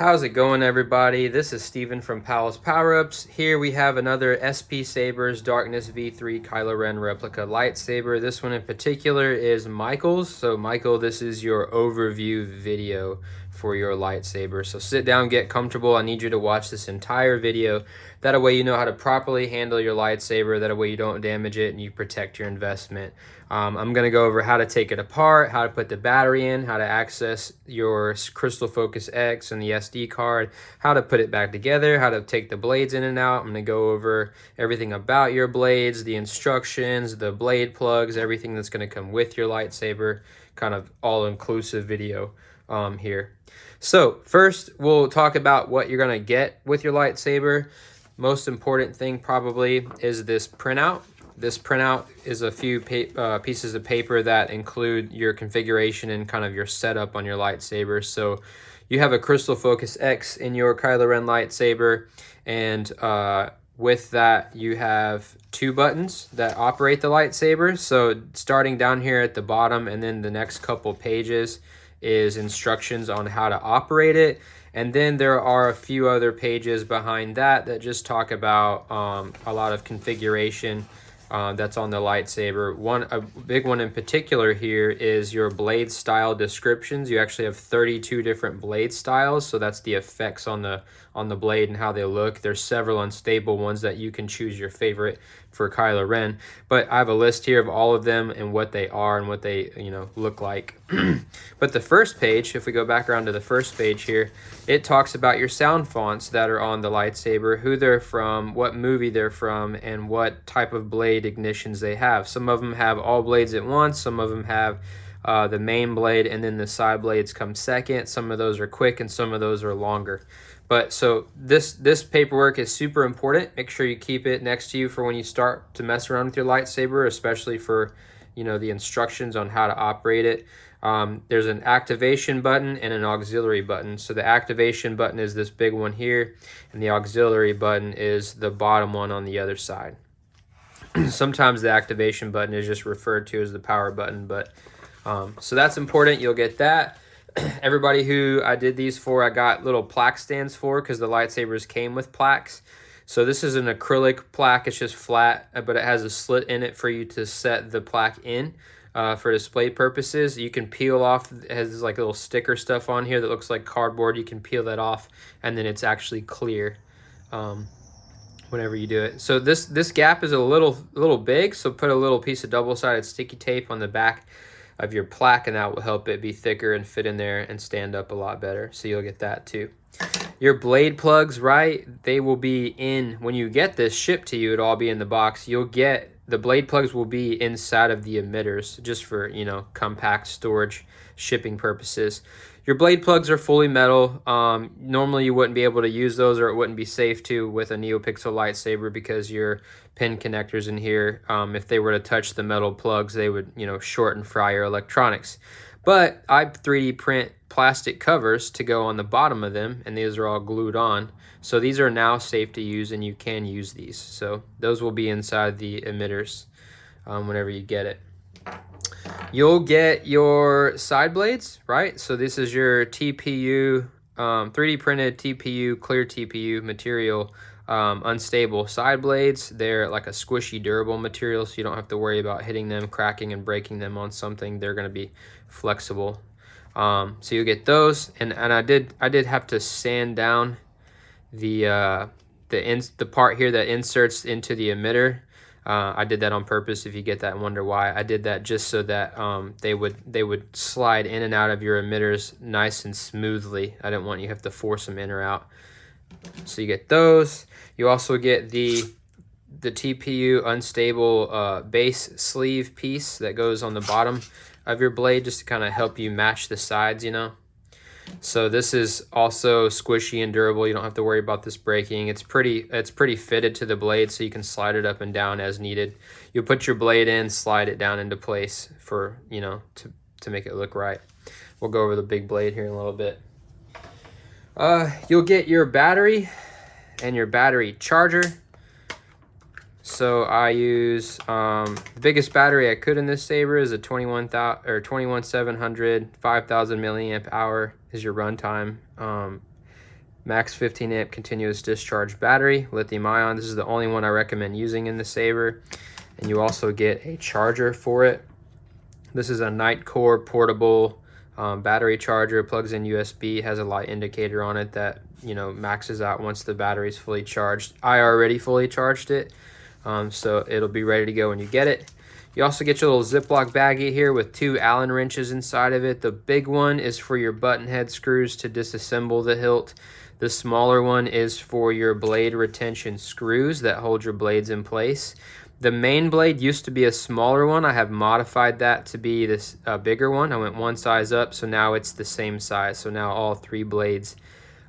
How's it going, everybody? This is Steven from Powell's Power-Ups. Here we have another SP Sabers Darkness V3 Kylo Ren replica lightsaber. This one in particular is Michael's. So Michael, this is your overview video for your lightsaber. So sit down, get comfortable. I need you to watch this entire video. That way you know how to properly handle your lightsaber. That way you don't damage it and you protect your investment. I'm going to go over how to take it apart, how to put the battery in, how to access your Crystal Focus X and the SD card, how to put it back together, how to take the blades in and out. I'm going to go over everything about your blades, the instructions, the blade plugs, everything that's going to come with your lightsaber, kind of all-inclusive video here. So first, we'll talk about what you're going to get with your lightsaber. Most important thing probably is this printout. This printout is a few pieces of paper that include your configuration and kind of your setup on your lightsaber. So you have a Crystal Focus X in your Kylo Ren lightsaber, and with that you have two buttons that operate the lightsaber. So starting down here at the bottom, and then the next couple pages is instructions on how to operate it. And then there are a few other pages behind that that just talk about a lot of configuration that's on the lightsaber. A big one in particular here is your blade style descriptions. You actually have 32 different blade styles, so that's the effects on the blade and how they look. There's several unstable ones that you can choose your favorite for Kylo Ren, but I have a list here of all of them and what they are and what they look like. But the first page, if we go back around to the first page here, it talks about your sound fonts that are on the lightsaber, who they're from, what movie they're from, and what type of blade ignitions they have. Some of them have all blades at once, some of them have the main blade, and then the side blades come second. Some of those are quick and some of those are longer. But so this paperwork is super important. Make sure you keep it next to you for when you start to mess around with your lightsaber, especially for the instructions on how to operate it. There's an activation button and an auxiliary button. So the activation button is this big one here, and the auxiliary button is the bottom one on the other side. Sometimes the activation button is just referred to as the power button, but so that's important. You'll get that. Everybody who I did these for, I got little plaque stands for, because the lightsabers came with plaques. So this is an acrylic plaque. It's just flat, but it has a slit in it for you to set the plaque in for display purposes. You can peel off. It has like little sticker stuff on here that looks like cardboard. You can peel that off, and then it's actually clear whenever you do it. So this gap is a little big, so put a little piece of double-sided sticky tape on the back of your plaque, and that will help it be thicker and fit in there and stand up a lot better. So you'll get that too. Your blade plugs, right? They will be in, when you get this shipped to you, it'll all be in the box. You'll get, the blade plugs will be inside of the emitters, just for, compact storage shipping purposes. Your blade plugs are fully metal. Normally you wouldn't be able to use those, or it wouldn't be safe to with a NeoPixel lightsaber, because your pin connectors in here, if they were to touch the metal plugs, they would, short and fry your electronics. But I 3D print plastic covers to go on the bottom of them, and these are all glued on. So these are now safe to use, and you can use these. So those will be inside the emitters whenever you get it. You'll get your side blades, right? So this is your TPU, 3D printed TPU, clear TPU material, unstable side blades. They're like a squishy, durable material, so you don't have to worry about hitting them, cracking and breaking them on something. They're going to be flexible. So you get those, and I did have to sand down the part here that inserts into the emitter. I did that on purpose. If you get that and wonder why, I did that just so that they would slide in and out of your emitters nice and smoothly. I didn't want you to have to force them in or out. So you get those. You also get the TPU unstable base sleeve piece that goes on the bottom of your blade, just to kind of help you match the sides, So this is also squishy and durable. You don't have to worry about this breaking. It's pretty fitted to the blade, so you can slide it up and down as needed. You'll put your blade in, slide it down into place for, to make it look right. We'll go over the big blade here in a little bit. You'll get your battery and your battery charger. So I use the biggest battery I could in this saber is a 21700, 5000 milliamp hour is your runtime. Max 15 amp continuous discharge battery, lithium ion. This is the only one I recommend using in the Saber. And you also get a charger for it. This is a Nightcore portable battery charger. Plugs in USB, has a light indicator on it that, you know, maxes out once the battery's fully charged. I already fully charged it, so it'll be ready to go when you get it. You also get your little Ziploc baggie here with 2 Allen wrenches inside of it. The big one is for your button head screws to disassemble the hilt. The smaller one is for your blade retention screws that hold your blades in place. The main blade used to be a smaller one. I have modified that to be this bigger one. I went one size up, so now it's the same size. So now all 3 blades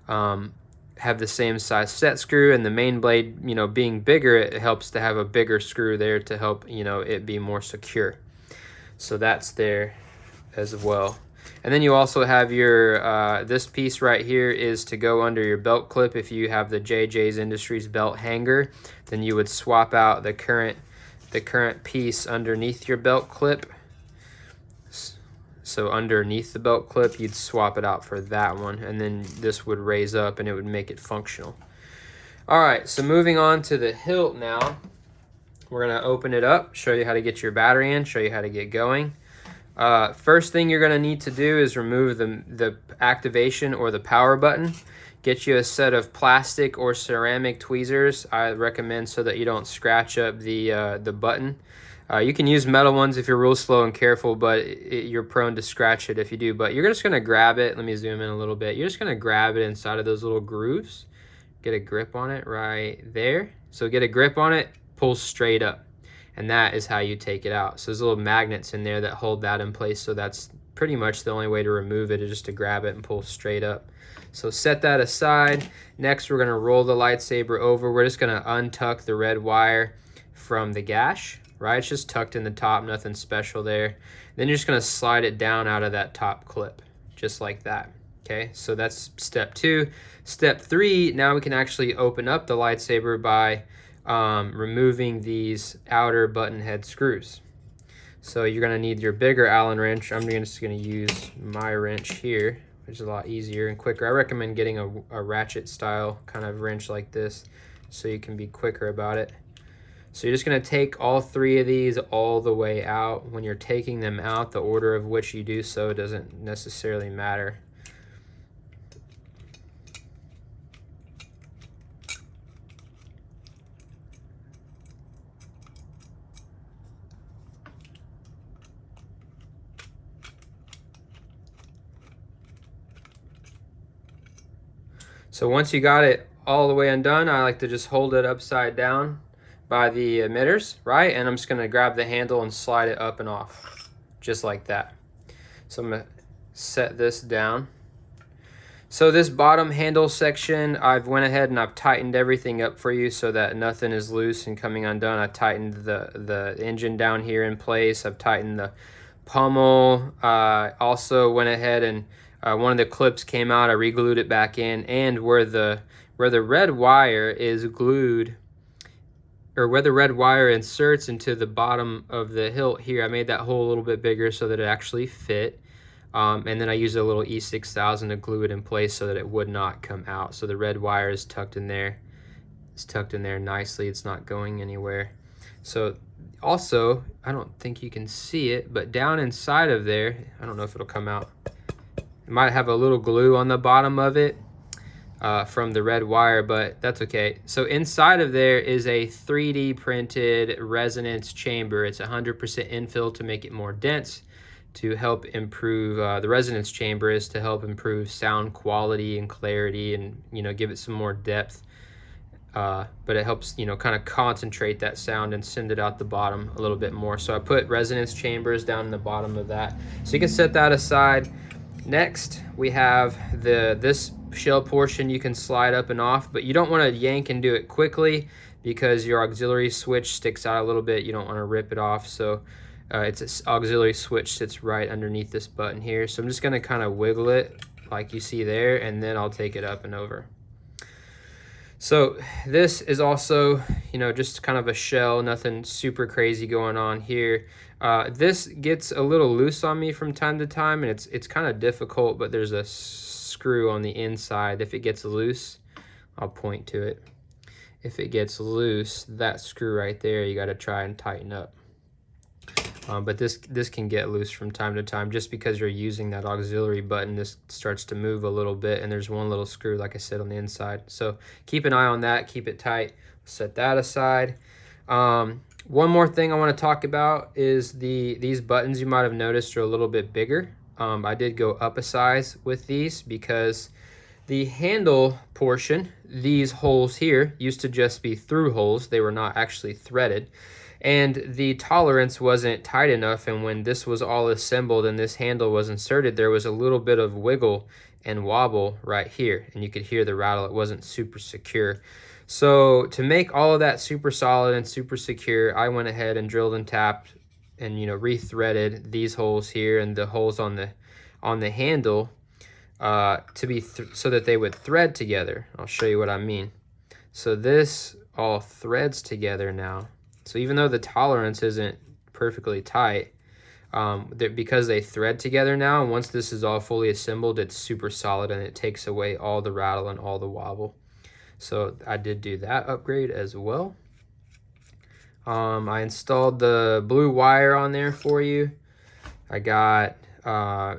have the same size set screw, and the main blade, you know, being bigger, it helps to have a bigger screw there to help, you know, it be more secure. So that's there as well. And then you also have your, this piece right here is to go under your belt clip. If you have the JJ's Industries belt hanger, then you would swap out the current piece underneath your belt clip. So underneath the belt clip, you'd swap it out for that one, and then this would raise up and it would make it functional. All right, so moving on to the hilt now. We're gonna open it up, show you how to get your battery in, show you how to get going. First thing you're gonna need to do is remove the activation or the power button. Get you a set of plastic or ceramic tweezers, I recommend, so that you don't scratch up the button. You can use metal ones if you're real slow and careful, but you're prone to scratch it if you do. But you're just gonna grab it, let me zoom in a little bit. You're just gonna grab it inside of those little grooves, get a grip on it right there. So get a grip on it, pull straight up. And that is how you take it out. So there's little magnets in there that hold that in place. So that's pretty much the only way to remove it, is just to grab it and pull straight up. So set that aside. Next, we're gonna roll the lightsaber over. We're just gonna untuck the red wire from the gash, right? It's just tucked in the top, nothing special there. Then you're just gonna slide it down out of that top clip, just like that. Okay, so that's step 2. Step 3, now we can actually open up the lightsaber by removing these outer button head screws. So you're gonna need your bigger Allen wrench. I'm just gonna use my wrench here, which is a lot easier and quicker. I recommend getting a ratchet style kind of wrench like this so you can be quicker about it. So you're just gonna take all 3 of these all the way out. When you're taking them out, the order of which you do so doesn't necessarily matter. So once you got it all the way undone, I like to just hold it upside down by the emitters, right? And I'm just gonna grab the handle and slide it up and off, just like that. So I'm gonna set this down. So this bottom handle section, I've went ahead and I've tightened everything up for you so that nothing is loose and coming undone. I tightened the engine down here in place. I've tightened the pommel. Also went ahead and one of the clips came out. I re-glued it back in, and where the red wire is glued, or where the red wire inserts into the bottom of the hilt here, I made that hole a little bit bigger so that it actually fit. And then I used a little E6000 to glue it in place so that it would not come out. So the red wire is tucked in there. It's tucked in there nicely. It's not going anywhere. So also, I don't think you can see it, but down inside of there, I don't know if it'll come out. It might have a little glue on the bottom of it from the red wire, but that's okay. So inside of there is a 3D printed resonance chamber. It's 100% infill to make it more dense, to help improve, the resonance chamber is to help improve sound quality and clarity, and, you know, give it some more depth. But it helps, you know, kind of concentrate that sound and send it out the bottom a little bit more. So I put resonance chambers down in the bottom of that. So you can set that aside. Next, we have this shell portion you can slide up and off, but you don't want to yank and do it quickly because your auxiliary switch sticks out a little bit. You don't want to rip it off. So it's an auxiliary switch sits right underneath this button here. So I'm just going to kind of wiggle it like you see there, and then I'll take it up and over. So this is also, you know, just kind of a shell, nothing super crazy going on here. This gets a little loose on me from time to time, and it's kind of difficult, but there's a screw on the inside. If it gets loose, I'll point to it. If it gets loose, that screw right there, you got to try and tighten up. But this can get loose from time to time. Just because you're using that auxiliary button, this starts to move a little bit, and there's one little screw, like I said, on the inside. So keep an eye on that, keep it tight. Set that aside. One more thing I want to talk about is these buttons. You might have noticed are a little bit bigger. I did go up a size with these because the handle portion, these holes here, used to just be through holes. They were not actually threaded. And the tolerance wasn't tight enough, and when this was all assembled and this handle was inserted, there was a little bit of wiggle and wobble right here, and you could hear the rattle. It wasn't super secure. So to make all of that super solid and super secure, I went ahead and drilled and tapped and, you know, rethreaded these holes here and the holes on the handle to be so that they would thread together. I'll show you what I mean. So this all threads together now. So even though the tolerance isn't perfectly tight, because they thread together now, and once this is all fully assembled, it's super solid and it takes away all the rattle and all the wobble. So I did do that upgrade as well. I installed the blue wire on there for you. I got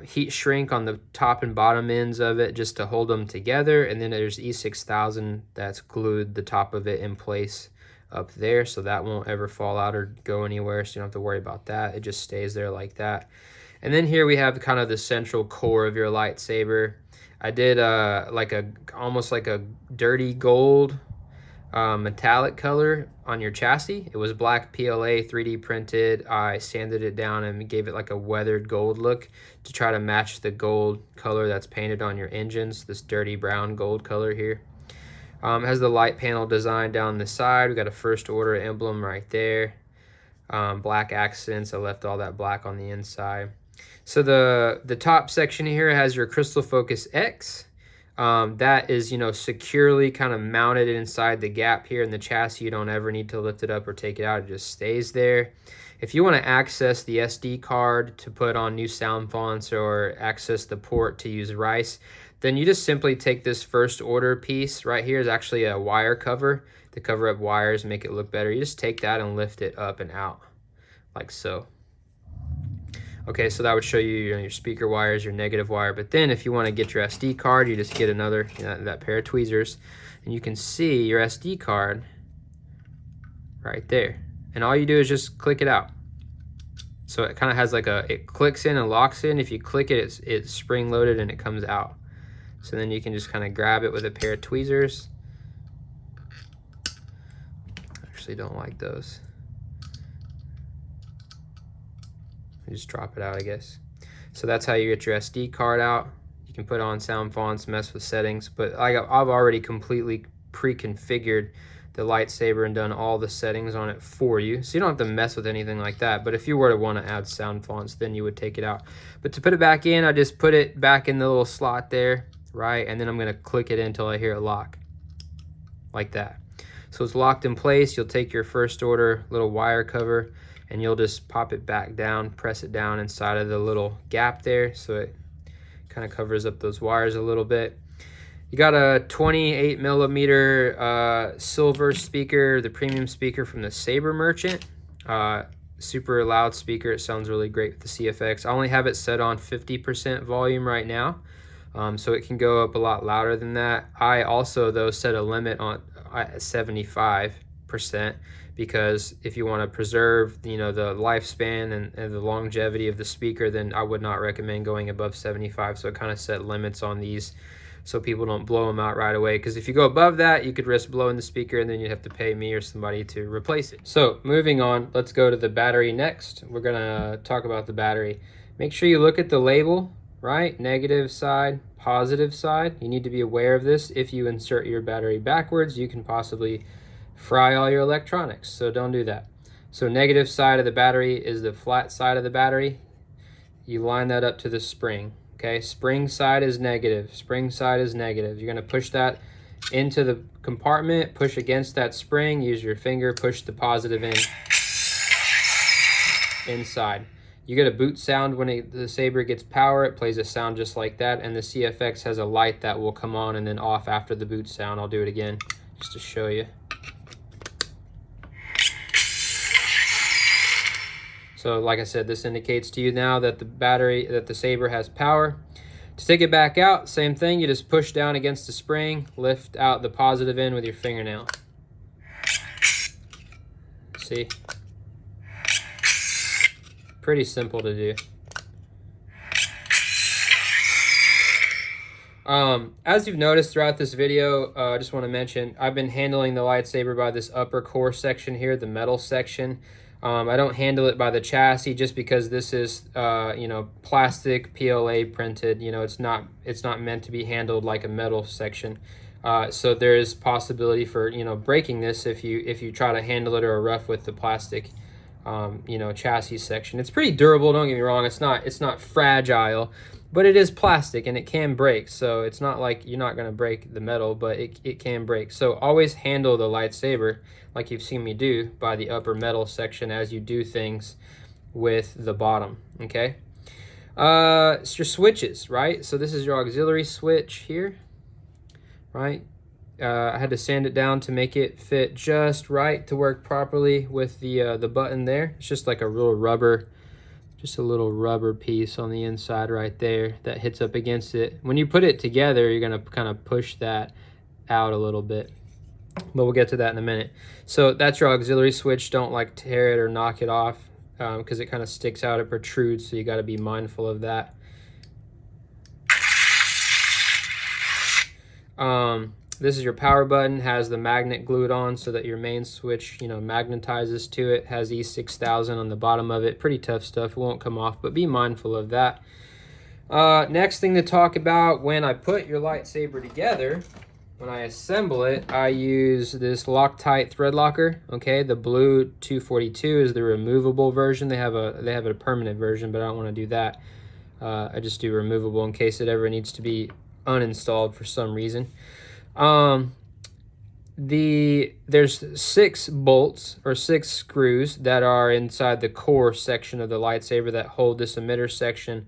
heat shrink on the top and bottom ends of it just to hold them together, and then there's E6000 that's glued the top of it in place up there, so that won't ever fall out or go anywhere, so you don't have to worry about that. It just stays there like that. And then here we have kind of the central core of your lightsaber. I did almost like a dirty gold metallic color on your chassis. It was black PLA 3D printed. I sanded it down and gave it like a weathered gold look to try to match the gold color that's painted on your engines, this dirty brown gold color here. It has the light panel design down the side. We got a first order emblem right there. Black accents. I left all that black on the inside. So the top section here has your Crystal Focus X. That is, you know, securely kind of mounted inside the gap here in the chassis. You don't ever need to lift it up or take it out. It just stays there. If you want to access the SD card to put on new sound fonts or access the port to use Rice, then you just simply take this first order piece right here. Is actually a wire cover to cover up wires and make it look better. You just take that and lift it up and out like so. Okay, so that would show you, your speaker wires, your negative wire. But then if you want to get your SD card, you just get another, that pair of tweezers, and you can see your SD card right there. And all you do is just click it out. So it kind of has like it clicks in and locks in. If you click it, it's spring loaded and it comes out. So then you can just kind of grab it with a pair of tweezers. Actually don't like those. Just drop it out, I guess. So that's how you get your SD card out. You can put on sound fonts, mess with settings, but I've already completely pre-configured the lightsaber and done all the settings on it for you, so you don't have to mess with anything like that. But if you were to want to add sound fonts, then you would take it out. But to put it back in, I just put it back in the little slot there, right? And then I'm going to click it in until I hear it lock, like that. So it's locked in place. You'll take your first order little wire cover, and you'll just pop it back down, press it down inside of the little gap there, so it kind of covers up those wires a little bit. You got a 28 millimeter silver speaker, the premium speaker from the Saber Merchant. Super loud speaker. It sounds really great with the CFX. I only have it set on 50% volume right now, so it can go up a lot louder than that. I also, though, set a limit on 75%, because if you want to preserve, the lifespan and the longevity of the speaker, then I would not recommend going above 75. So I kind of set limits on these so people don't blow them out right away, because if you go above that, you could risk blowing the speaker and then you'd have to pay me or somebody to replace it. So moving on, let's go to the battery next. We're gonna talk about the battery. Make sure you look at the label, right? Negative side, positive side. You need to be aware of this. If you insert your battery backwards, you can possibly fry all your electronics, so don't do that. So negative side of the battery is the flat side of the battery. You line that up to the spring. Okay, spring side is negative, spring side is negative. You're going to push that into the compartment, push against that spring, use your finger, push the positive inside. You get a boot sound when the Saber gets power. It plays a sound just like that, and the CFX has a light that will come on and then off after the boot sound. I'll do it again just to show you. So like I said, this indicates to you now that the Saber has power. To take it back out, same thing. You just push down against the spring, lift out the positive end with your fingernail. See? Pretty simple to do. As you've noticed throughout this video, I just want to mention, I've been handling the lightsaber by this upper core section here, the metal section. I don't handle it by the chassis just because this is, you know, plastic PLA printed. You know, it's not meant to be handled like a metal section. So there is possibility for, you know, breaking this if you try to handle it or rough with the plastic, you know, chassis section. It's pretty durable. Don't get me wrong. It's not fragile, but it is plastic and it can break. So it's not like you're not going to break the metal, but it can break. So always handle the lightsaber like you've seen me do by the upper metal section as you do things with the bottom. Okay. It's your switches, right? So this is your auxiliary switch here, right? I had to sand it down to make it fit just right to work properly with the button there. It's just like a real rubber, just a little rubber piece on the inside right there that hits up against it. When you put it together, you're gonna kind of push that out a little bit, but we'll get to that in a minute. So that's your auxiliary switch. Don't like tear it or knock it off because it kind of sticks out, it protrudes, so you got to be mindful of that. This is your power button, has the magnet glued on so that your main switch, you know, magnetizes to it, has E6000 on the bottom of it. Pretty tough stuff, it won't come off, but be mindful of that. Next thing to talk about, when I put your lightsaber together, when I assemble it, I use this Loctite Threadlocker. Okay, the blue 242 is the removable version. They have a permanent version, but I don't want to do that. I just do removable in case it ever needs to be uninstalled for some reason. There's 6 bolts or 6 screws that are inside the core section of the lightsaber that hold this emitter section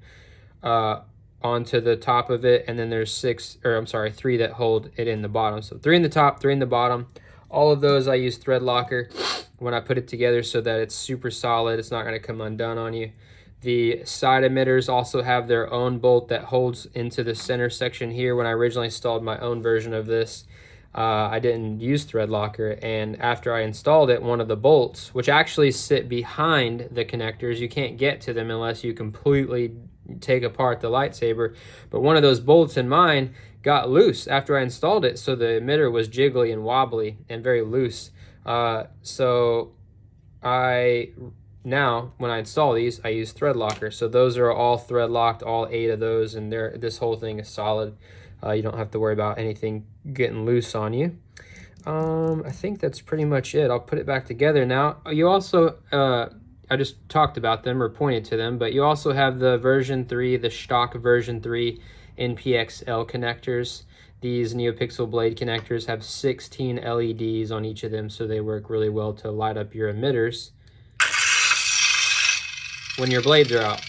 onto the top of it, and then there's 3 that hold it in the bottom. So 3 in the top, 3 in the bottom. All of those I use Threadlocker when I put it together so that it's super solid. It's not going to come undone on you. The side emitters also have their own bolt that holds into the center section here. When I originally installed my own version of this, I didn't use Threadlocker, and after I installed it, one of the bolts, which actually sit behind the connectors, you can't get to them unless you completely take apart the lightsaber, but one of those bolts in mine got loose after I installed it, so the emitter was jiggly and wobbly and very loose. So now when I install these, I use Threadlocker. So those are all thread locked, all 8 of those, and this whole thing is solid. You don't have to worry about anything getting loose on you. I think that's pretty much it. I'll put it back together now. You also, I just talked about them or pointed to them, but you also have the version 3, the stock version 3 in Pxl connectors. These NeoPixel blade connectors have 16 LEDs on each of them, so they work really well to light up your emitters when your blades are out.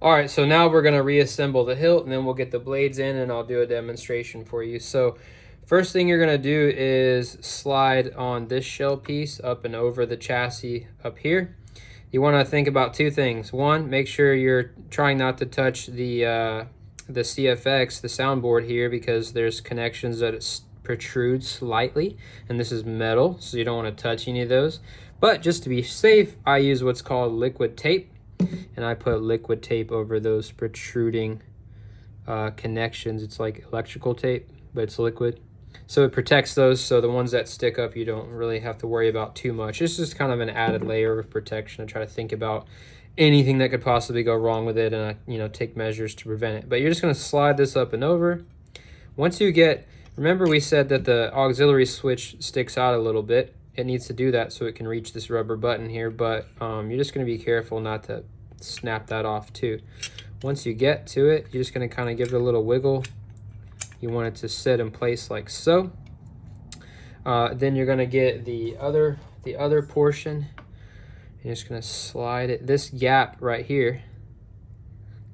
All right, so now we're gonna reassemble the hilt and then we'll get the blades in and I'll do a demonstration for you. So first thing you're gonna do is slide on this shell piece up and over the chassis up here. You wanna think about 2 things. One, make sure you're trying not to touch the CFX, the soundboard here, because there's connections that it protrude slightly, and this is metal, so you don't wanna touch any of those. But just to be safe, I use what's called liquid tape. And I put liquid tape over those protruding connections. It's like electrical tape, but it's liquid. So it protects those, so the ones that stick up, you don't really have to worry about too much. It's just kind of an added layer of protection. I try to think about anything that could possibly go wrong with it, and I take measures to prevent it. But you're just going to slide this up and over. Once you get, remember we said that the auxiliary switch sticks out a little bit. It needs to do that so it can reach this rubber button here, but you're just going to be careful not to snap that off too. once you get to it, you're just going to kind of give it a little wiggle. You want it to sit in place like so. Then you're going to get the other portion. You're just going to slide it. This gap right here,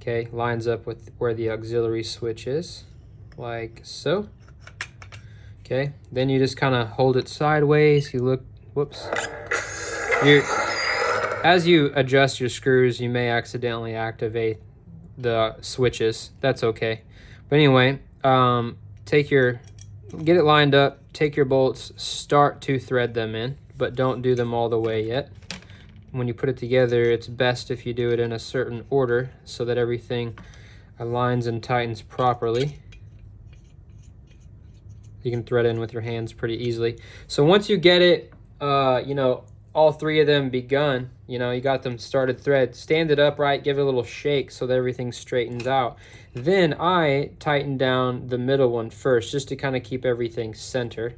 okay, lines up with where the auxiliary switch is, like so. Okay, then you just kind of hold it sideways. You look, whoops. As you adjust your screws, you may accidentally activate the switches. That's okay. But anyway, get it lined up, take your bolts, start to thread them in, but don't do them all the way yet. When you put it together, it's best if you do it in a certain order so that everything aligns and tightens properly. You can thread in with your hands pretty easily. So once you get it, you know, all three of them begun, you know, you got them started thread, stand it upright, give it a little shake so that everything straightens out. Then I tighten down the middle one first, just to kind of keep everything center.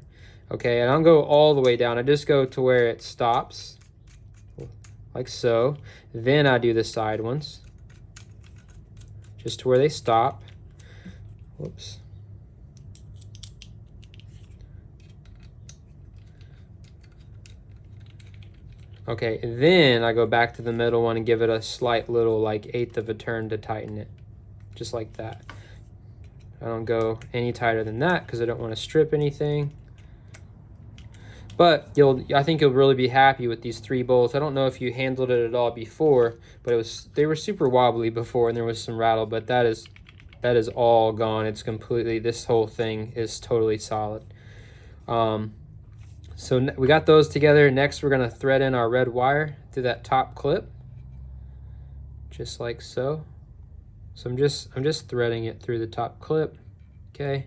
Okay, and I don't go all the way down. I just go to where it stops, like so. Then I do the side ones, just to where they stop. Whoops. Okay, then I go back to the middle one and give it a slight little, like, 1/8 of a turn to tighten it, just like that. I don't go any tighter than that because I don't want to strip anything. But I think you'll really be happy with these 3 bolts. I don't know if you handled it at all before, but they were super wobbly before and there was some rattle, but that is all gone. It's completely, this whole thing is totally solid. So we got those together. Next, we're going to thread in our red wire through that top clip, just like so. So I'm just threading it through the top clip, okay?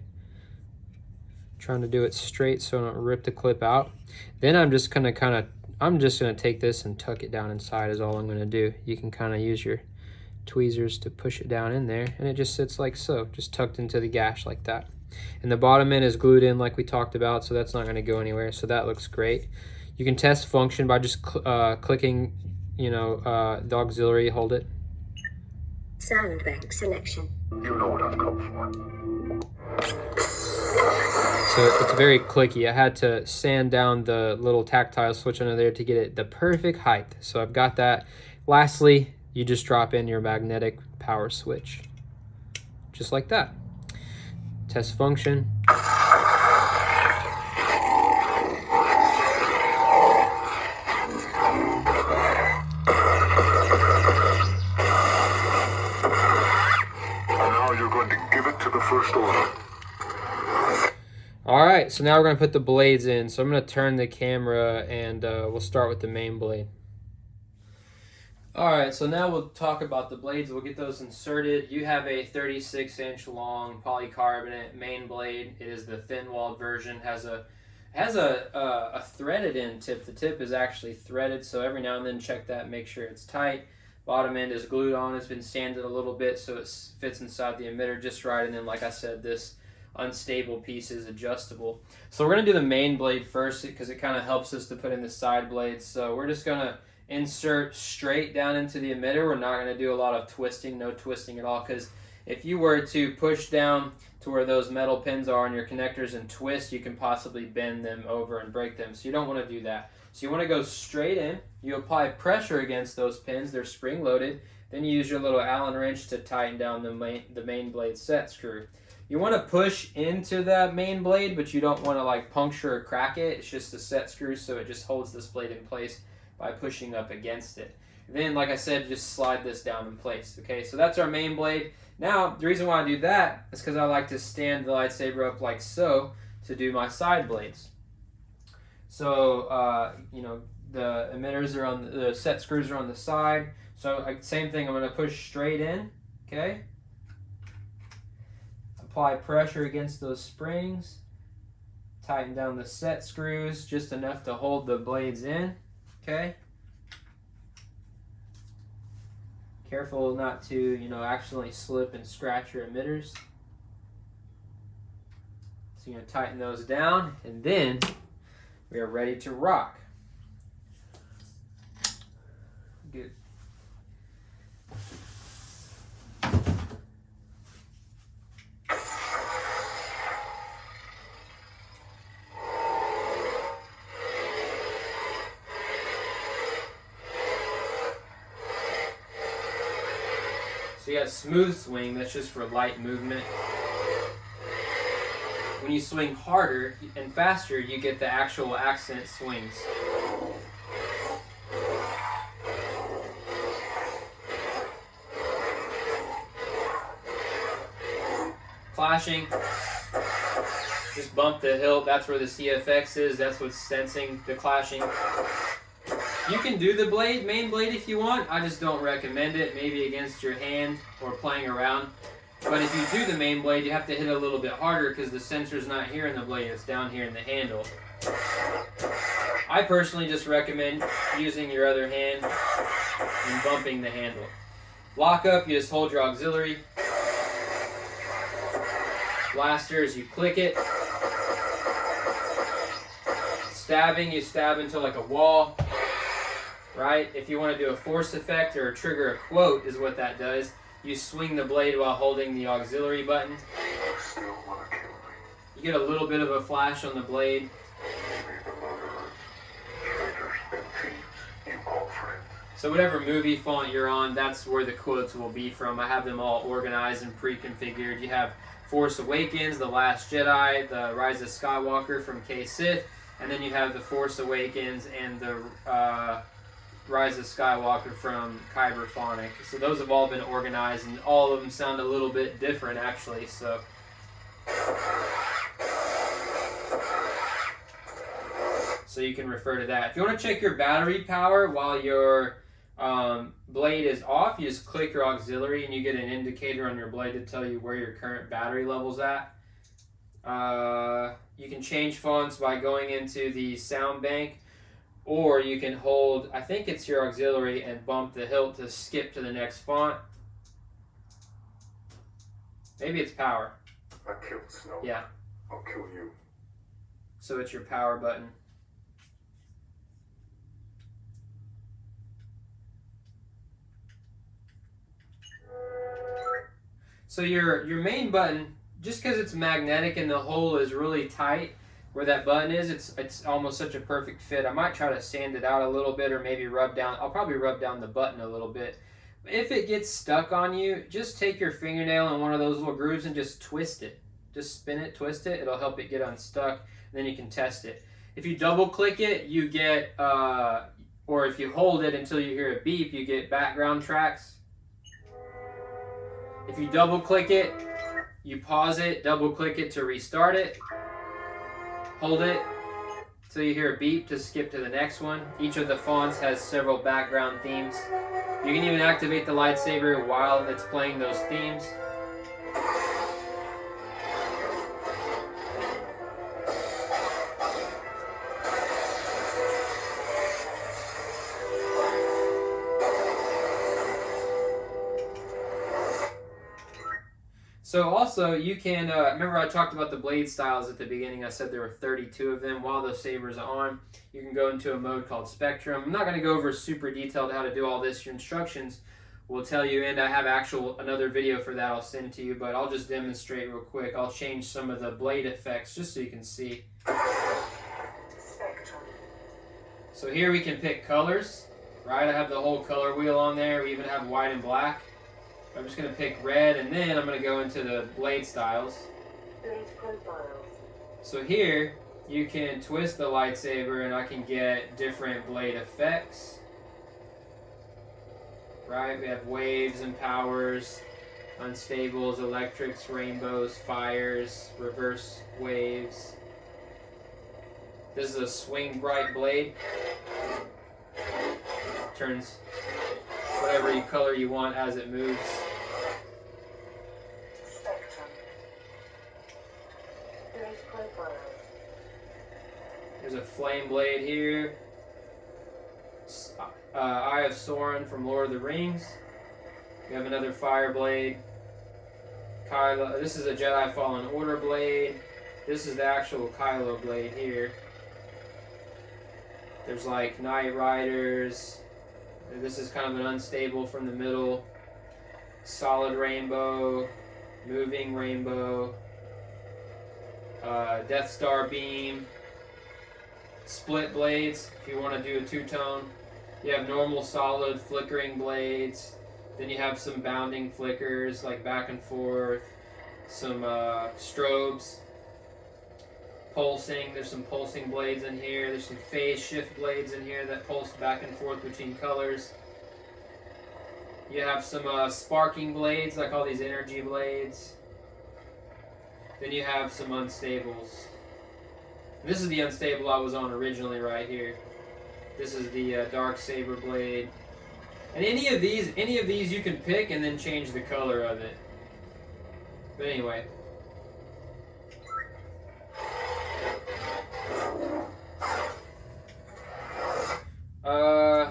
Trying to do it straight so I don't rip the clip out. Then I'm just gonna take this and tuck it down inside is all I'm gonna do. You can kind of use your tweezers to push it down in there, and it just sits like so, just tucked into the gash like that. And the bottom end is glued in like we talked about, so that's not going to go anywhere. So that looks great. You can test function by just clicking, you know, the auxiliary, hold it. Sound bank selection. You know what I've come for. So it's very clicky. I had to sand down the little tactile switch under there to get it the perfect height. So I've got that. Lastly, you just drop in your magnetic power switch, just like that. Test function. Now you're going to give it to the first order. All right, so now we're going to put the blades in. So I'm going to turn the camera and we'll start with the main blade. All right, so now we'll talk about the blades. We'll get those inserted. You have a 36-inch long polycarbonate main blade. It is the thin-walled version. Has a threaded end tip. The tip is actually threaded, so every now and then check that, make sure it's tight. Bottom end is glued on. It's been sanded a little bit so it fits inside the emitter just right. And then, like I said, this unstable piece is adjustable. So we're going to do the main blade first because it kind of helps us to put in the side blades. So we're just going to insert straight down into the emitter. We're not going to do a lot of twisting, no twisting at all, because if you were to push down to where those metal pins are on your connectors and twist, you can possibly bend them over and break them. So you don't want to do that. So you want to go straight in. You apply pressure against those pins. They're spring loaded. Then you use your little Allen wrench to tighten down the main blade set screw. You want to push into that main blade, but you don't want to like puncture or crack it. It's just a set screw, so it just holds this blade in place by pushing up against it. Then, like I said, just slide this down in place. Okay, so that's our main blade. Now, the reason why I do that is because I like to stand the lightsaber up like so to do my side blades. So, you know, the emitters are on the set screws are on the side. So, same thing. I'm going to push straight in. Okay. Apply pressure against those springs. Tighten down the set screws just enough to hold the blades in. Okay. Careful not to, you know, accidentally slip and scratch your emitters. So you're going to tighten those down, and then we are ready to rock. Good. So you got smooth swing, that's just for light movement. When you swing harder and faster, you get the actual accent swings. Clashing, just bump the hilt, that's where the CFX is, that's what's sensing the clashing. You can do the blade, main blade if you want, I just don't recommend it, maybe against your hand or playing around. But if you do the main blade, you have to hit a little bit harder because the sensor's not here in the blade, it's down here in the handle. I personally just recommend using your other hand and bumping the handle. Lock up, you just hold your auxiliary. Blasters, you click it. Stabbing, you stab into like a wall, right? If you want to do a force effect or trigger a quote is what that does. You swing the blade while holding the auxiliary button. You get a little bit of a flash on the blade. So whatever movie font you're on, that's where the quotes will be from. I have them all organized and pre-configured. You have Force Awakens, The Last Jedi, The Rise of Skywalker from K-Sith, and then you have The Force Awakens and The Rise of Skywalker from Kyberphonic. So those have all been organized, and all of them sound a little bit different, actually. So you can refer to that. If you want to check your battery power while your blade is off, you just click your auxiliary and you get an indicator on your blade to tell you where your current battery level's at. You can change fonts by going into the sound bank, or you can hold, I think it's your auxiliary, and bump the hilt to skip to the next font. Maybe it's power. I killed Snow. Yeah. I'll kill you. So it's your power button. So your main button, just because it's magnetic and the hole is really tight where that button is, it's almost such a perfect fit. I might try to sand it out a little bit, or maybe rub down. I'll probably rub down the button a little bit. If it gets stuck on you, just take your fingernail in one of those little grooves and just twist it. Just spin it, twist it. It'll help it get unstuck. And then you can test it. If you double click it, you get, or if you hold it until you hear a beep, you get background tracks. If you double click it, you pause it, double click it to restart it. Hold it till you hear a beep to skip to the next one. Each of the fonts has several background themes. You can even activate the lightsaber while it's playing those themes. So also you can, remember I talked about the blade styles at the beginning. I said there were 32 of them. While the Saber's on, you can go into a mode called Spectrum. I'm not going to go over super detailed how to do all this. Your instructions will tell you, and I have another video for that I'll send to you, but I'll just demonstrate real quick. I'll change some of the blade effects just so you can see. Spectrum. So here we can pick colors, right? I have the whole color wheel on there. We even have white and black. I'm just going to pick red, and then I'm going to go into the blade styles. Blade profiles. So here, you can twist the lightsaber, and I can get different blade effects. Right? We have waves and powers, unstables, electrics, rainbows, fires, reverse waves. This is a swing bright blade. Turns whatever color you want as it moves. Spectrum. Blade profiles. There's a flame blade here. Eye of Sauron from Lord of the Rings. We have another fire blade. Kylo. This is a Jedi Fallen Order blade. This is the actual Kylo blade here. There's like Knight Riders. This is kind of an unstable from the middle. Solid rainbow. Moving rainbow. Death Star beam. Split blades if you want to do a two-tone. You have normal solid flickering blades. Then you have some bounding flickers, like back and forth. Some strobes. Pulsing. There's some pulsing blades in here. There's some phase shift blades in here that pulse back and forth between colors. You have some sparking blades, like all these energy blades. Then you have some unstables. This is the unstable I was on originally right here. This is the dark saber blade. And any of these you can pick and then change the color of it. But anyway.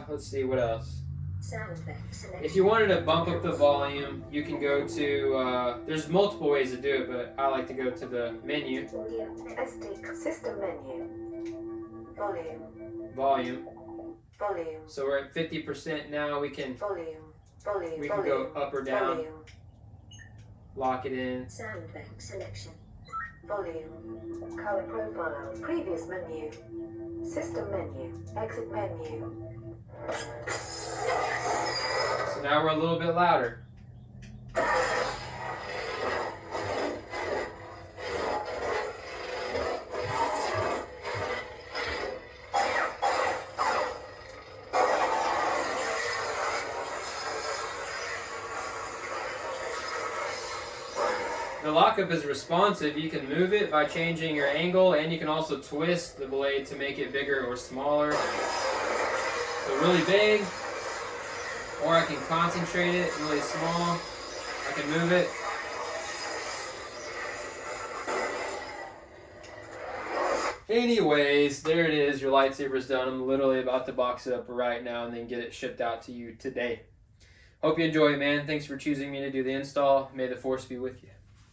Let's see what else. If you wanted to bump up the volume, you can go to, there's multiple ways to do it, but I like to go to the menu. System menu. Volume. Volume. Volume. So we're at 50% now. We can Volume. we can go up or down. Volume. Lock it in. Sound bank selection. Volume. Color profile. Previous menu. System menu. Exit menu. So now we're a little bit louder. The lockup is responsive. You can move it by changing your angle, and you can also twist the blade to make it bigger or smaller. So really big, or I can concentrate it really small. I can move it. Anyways, there it is. Your lightsaber's done. I'm literally about to box it up right now and then get it shipped out to you today. Hope you enjoy it, man. Thanks for choosing me to do the install. May the Force be with you.